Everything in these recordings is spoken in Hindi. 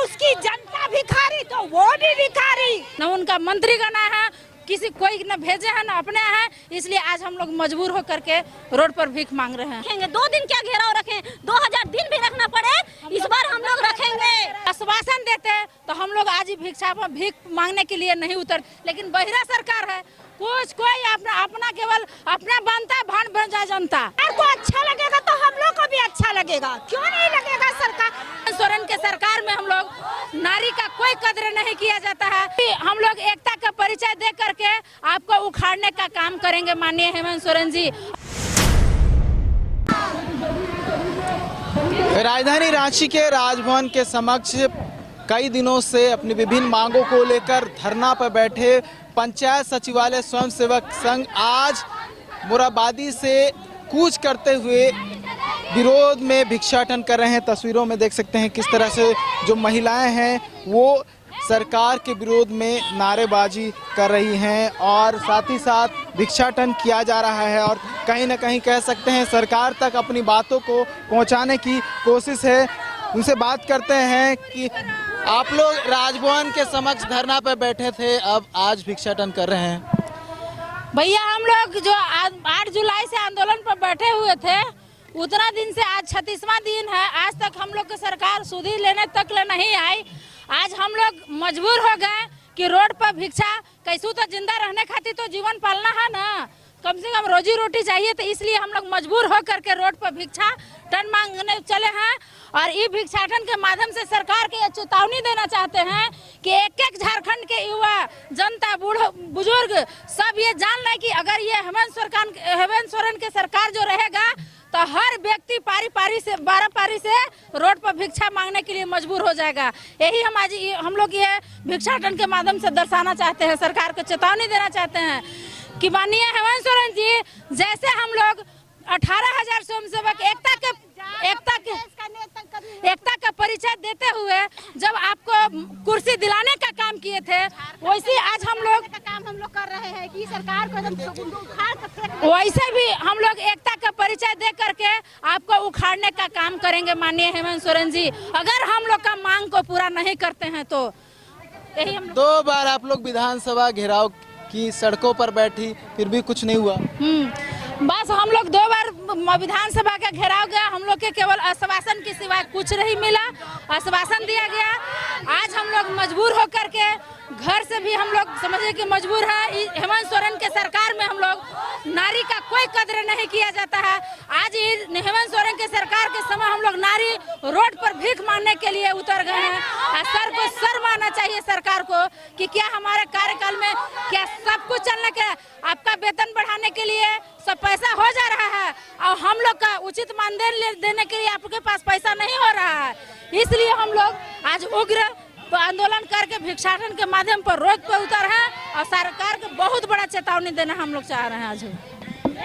उसकी जनता भिखारी तो वो भी भिखारी। न उनका मंत्रीगण है, किसी कोई न भेजे हैं न अपने हैं, इसलिए आज हम लोग मजबूर होकर के रोड पर भीख मांग रहे हैं। 2 दिन क्या घेराव रखें, 2000 दिन भी रखना पड़े, इस बार हम लोग रखेंगे। आश्वासन देते तो हम लोग आज ही भीख मांगने के लिए नहीं उतर, लेकिन बहिरा सरकार है, कोई अपना केवल अपना बनता है, भान बन जाए जनता। को अच्छा लगेगा तो हम लोग को भी अच्छा लगेगा, क्यों नहीं लगेगा। सरकार सोरेन के सरकार में हम लोग नारी का कोई कदर नहीं किया जाता है। हम लोग एकता का परिचय दे करके आपको उखाड़ने का काम करेंगे माननीय हेमंत सोरेन जी। राजधानी रांची के राजभवन के समक्ष कई दिनों से अपनी विभिन्न मांगों को लेकर धरना पर बैठे पंचायत सचिवालय स्वयंसेवक संघ आज मुराबादी से कूच करते हुए विरोध में भिक्षाटन कर रहे हैं। तस्वीरों में देख सकते हैं किस तरह से जो महिलाएं हैं वो सरकार के विरोध में नारेबाजी कर रही हैं और साथ ही साथ भिक्षाटन किया जा रहा है और कहीं ना कहीं कह सकते हैं सरकार तक अपनी बातों को पहुंचाने की कोशिश है। उनसे बात करते हैं कि आप लोग राजभवन के समक्ष धरना पर बैठे थे, अब आज भिक्षाटन कर रहे हैं। भैया हम लोग जो 8 जुलाई से आंदोलन पर बैठे हुए थे, उतना दिन से आज 36वां दिन है, आज तक हम लोग की सरकार सुधी लेने तक ले नहीं आई। आज हम लोग मजबूर हो गए कि रोड पर भिक्षा, कैसू तो जिंदा रहने खातिर तो जीवन पालना है ना, कम से कम रोजी रोटी चाहिए, तो इसलिए हम लोग मजबूर हो करके रोड पर भिक्षाटन मांगने चले हैं। और ये भिक्षाटन के माध्यम से सरकार के चेतावनी देना चाहते हैं कि एक झारखंड के युवा जनता बूढ़ बुजुर्ग सब ये जान लें कि अगर ये हेमंत सोरेन के सरकार जो रहेगा तो हर व्यक्ति पारी से 12 पारी से रोड पर भिक्षा मांगने के लिए मजबूर हो जाएगा। यही हम लोग ये भिक्षाटन के माध्यम से दर्शाना चाहते हैं, सरकार को चेतावनी देना चाहते हैं कि माननीय हेमंत सोरेन जी, जैसे हम लोग 18,000 स्वयंसेवक एकता का परिचय देते हुए जब आपको कुर्सी दिलाने का काम किए थे, वैसे आज हम लोग कर रहे हैं कि सरकार को वैसे भी हम लोग एकता का परिचय दे करके आपको उखाड़ने का काम करेंगे माननीय हेमंत सोरेन जी, अगर हम लोग का मांग को पूरा नहीं करते हैं तो। यही हम 2 बार आप लोग विधानसभा घेराव की सड़कों पर बैठी, फिर भी कुछ नहीं हुआ। बस हम लोग 2 बार विधानसभा का घेराव गया, हम लोग के केवल आश्वासन के सिवाय कुछ नहीं मिला, आश्वासन दिया गया। आज हम लोग मजबूर होकर के घर से भी हम लोग समझे कि मजबूर है। हेमंत सोरेन के सरकार में हम लोग नारी का कोई कदर नहीं किया जाता है। आज हेमंत सोरेन के सरकार के समय हम लोग नारी रोड पर भीख मांगने के लिए उतर गए हैं। सर को सर मानना चाहिए सरकार को कि क्या हमारे कार्यकाल में क्या सब कुछ चलने के आपका वेतन बढ़ाने के लिए सब पैसा हो जा रहा है और हम लोग का उचित मानदेय देने के लिए आपके पास पैसा नहीं हो रहा है। इसलिए हम लोग आज उग्र आंदोलन करके भिक्षाटन के माध्यम पर रोड पर उतर हैं और सरकार को बहुत बड़ा चेतावनी देना हम लोग चाह रहे हैं। आज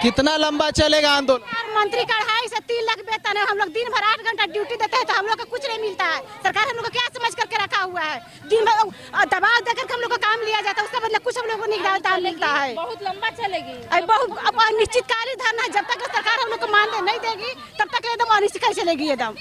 कितना लंबा चलेगा आंदोलन? मंत्री का 2.5 से 3 लाख वेतन है, हम लोग दिन भर 8 घंटा ड्यूटी देते हैं तो हम लोग को कुछ नहीं मिलता है। सरकार हम लोग को क्या समझ करके रखा हुआ है, दिन भर दबाव देकर हम लोग को काम लिया जाता है, उसका मतलब कुछ हम लोग को नहीं मिलता है। बहुत लंबा चलेगी, बहुत अनिश्चितकालीन धरना है, जब तक सरकार हम लोग को मानदेय नहीं देगी तब तक एकदम अनिश्चितकाल चलेगी एकदम।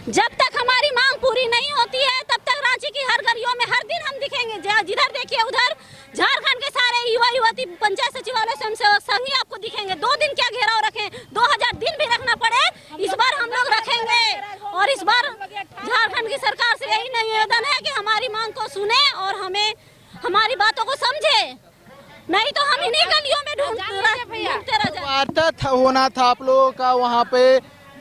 जब तक हमारी मांग पूरी नहीं होती है तब तक रांची की हर गलियों में हर दिन हम दिखेंगे। जिधर देखिए उधर झारखंड के सारे युवा युवती पंचायत सचिवालय स्वयंसेवक संघ ही आपको दिखेंगे। 2 दिन क्या घेराव रखें, 2000 दिन भी रखना पड़े, इस बार हम लोग रखेंगे। और इस बार झारखंड की सरकार से यही निवेदन है कि हमारी मांग को सुने और हमें हमारी बातों को समझे, नहीं तो हम इन्हीं गलियों में ढूंढते रह जाएंगे। वार्ता होना था आप लोगों का, वहाँ पे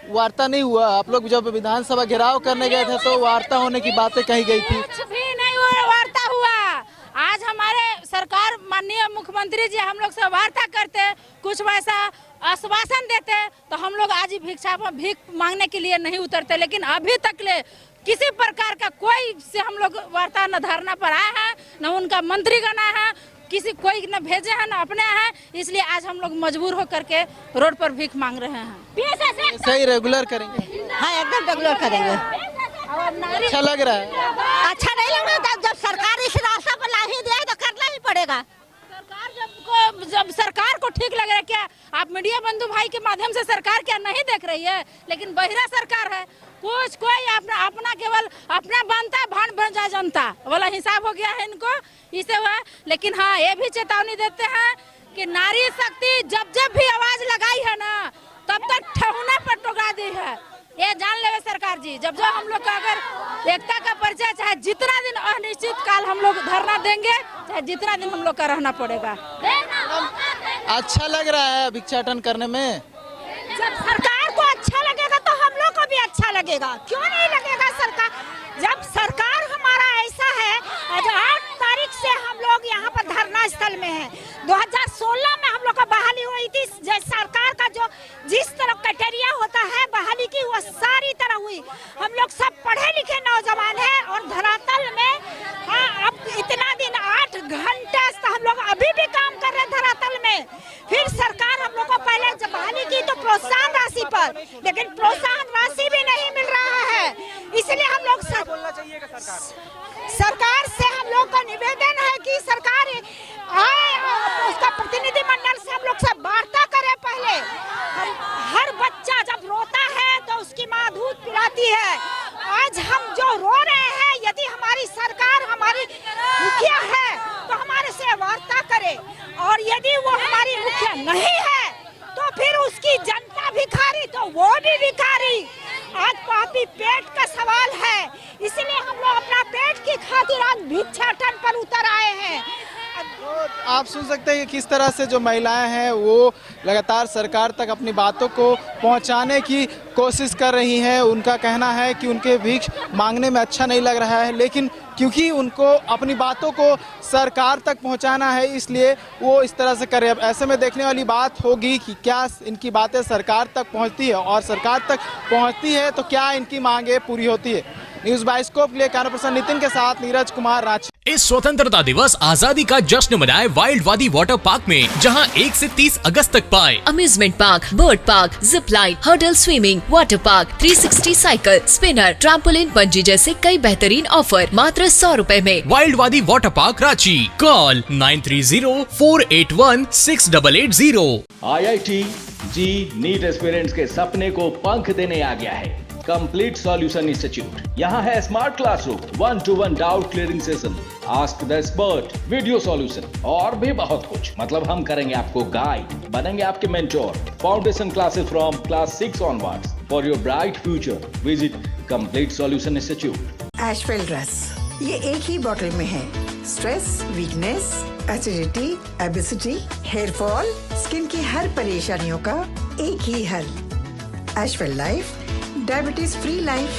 वार्ता नहीं हुआ। आप लोग जब विधानसभा घेराव करने गए थे तो वार्ता होने की बातें कही गई थी, कुछ भी नहीं हुआ, वार्ता हुआ। आज हमारे सरकार माननीय मुख्यमंत्री जी हम लोग से वार्ता करते, कुछ वैसा आश्वासन देते तो हम लोग आज ही भीख मांगने के लिए नहीं उतरते। लेकिन अभी तक ले किसी प्रकार का कोई से हम लोग वार्ता न धरना पर आए हैं, न उनका मंत्रीगण आए हैं, किसी कोई न भेजे हैं न अपने हैं, इसलिए आज हम लोग मजबूर होकर के रोड पर भीख मांग रहे हैं। सही रेगुलर करेंगे? हाँ एकदम रेगुलर करेंगे। अच्छा लग रहा है? अच्छा नहीं लग रहा, जब सरकार इस रास्ता पर ला ही दिया है तो करना ही पड़ेगा। जब सरकार को ठीक लग रहा है, क्या आप मीडिया बंधु भाई के माध्यम से सरकार क्या नहीं देख रही है, लेकिन बहिरा सरकार है, कुछ कोई अपना केवल अपना बनता भान बन जा जनता वाला हिसाब हो गया है इनको, इसे हुआ। लेकिन हाँ, ये भी चेतावनी देते हैं कि नारी शक्ति जब जब भी आवाज लगाई है ना, तब तक ठहुना पर टोका दी है। ये जान लेवे सरकार जी, जब हम लोग का अगर एकता का परिचय, चाहे जितना दिन अनिश्चित काल हम लोग धरना देंगे, चाहे जितना दिन हम लोग का रहना पड़ेगा। अच्छा लग रहा है भिक्षाटन करने में? जब सरकार को अच्छा लगेगा तो हम लोग को भी अच्छा लगेगा, क्यों नहीं लगेगा? सरकार जब सरकार हमारा ऐसा है, आज 8 तारीख से हम लोग यहाँ पर धरना स्थल में हैं। 2016 में हम लोग का बहाली हुई थी, सरकार का जो जिस तरह क्राइटेरिया होता है बहाली की, वो सारी तरह हुई। हम लोग सब पढ़े लिखे नौजवान हैं और धरातल में हाँ, अब इतना दिन 8 घंटे से हम लोग अभी भी काम कर रहे हैं धरातल में। फिर सरकार हम लोग को पहले जब बहाली की तो प्रोत्साहन राशि पर, लेकिन प्रोत्साहन राशि भी नहीं मिल रहा है। इसलिए हम लोग सरकार से हम लोग का निवेदन है कि सरकार आए और उसका प्रतिनिधि मंडल से हम लोग से वार्ता करे। पहले हर बच्चा जब रोता है तो उसकी माँ दूध पिलाती है। आज हम जो रो रहे हैं, यदि हमारी सरकार हमारी मुखिया है तो हमारे से वार्ता करे, और यदि वो हमारी मुखिया नहीं है तो फिर उसकी जनता भिखारी तो वो भी भिखारी। आज पापी पेट का सवाल है, इसलिए हम लोग अपना पेट की खातिर आज भिक्षाटन पर उतर आए हैं। आप सुन सकते हैं कि किस तरह से जो महिलाएं हैं वो लगातार सरकार तक अपनी बातों को पहुंचाने की कोशिश कर रही हैं। उनका कहना है कि उनके भिक्ष मांगने में अच्छा नहीं लग रहा है, लेकिन क्योंकि उनको अपनी बातों को सरकार तक पहुंचाना है, इसलिए वो इस तरह से करे। अब ऐसे में देखने वाली बात होगी कि क्या इनकी बातें सरकार तक पहुंचती है, और सरकार तक पहुंचती है तो क्या इनकी मांगे पूरी होती है। न्यूज़ बाइस्कोप के लिए कैमरा पर्सन नितिन के साथ नीरज कुमार, रांची। इस स्वतंत्रता दिवस आजादी का जश्न मनाए वाइल्ड वादी वाटर पार्क में, जहां 1 से 30 अगस्त तक पाए amusement park, bird park, zip line, hurdle swimming, water park, 360 cycle, spinner, trampoline, bungee जैसे कई बेहतरीन ऑफर मात्र 100 रुपए में। वाइल्ड वादी water park Ranchi, call 9304816880। IIT जी नीट एस्पिरेंट्स के सपने को पंख देने आ गया है कंप्लीट सॉल्यूशन इंस्टीट्यूट। यहाँ है smart classroom, 1-to-1 doubt clearing session, ask the expert, video solution और भी बहुत कुछ। मतलब हम करेंगे आपको गाइड, बनेंगे आपके mentor. Foundation classes from class 6 onwards for your bright future. Visit complete solution institute. एशवेल रस, ये एक ही बॉटल में है। Stress, weakness, acidity, obesity, hair fall, skin की हर परेशानियों का एक ही हल। एशवेल लाइफ, डायबिटीज फ्री लाइफ।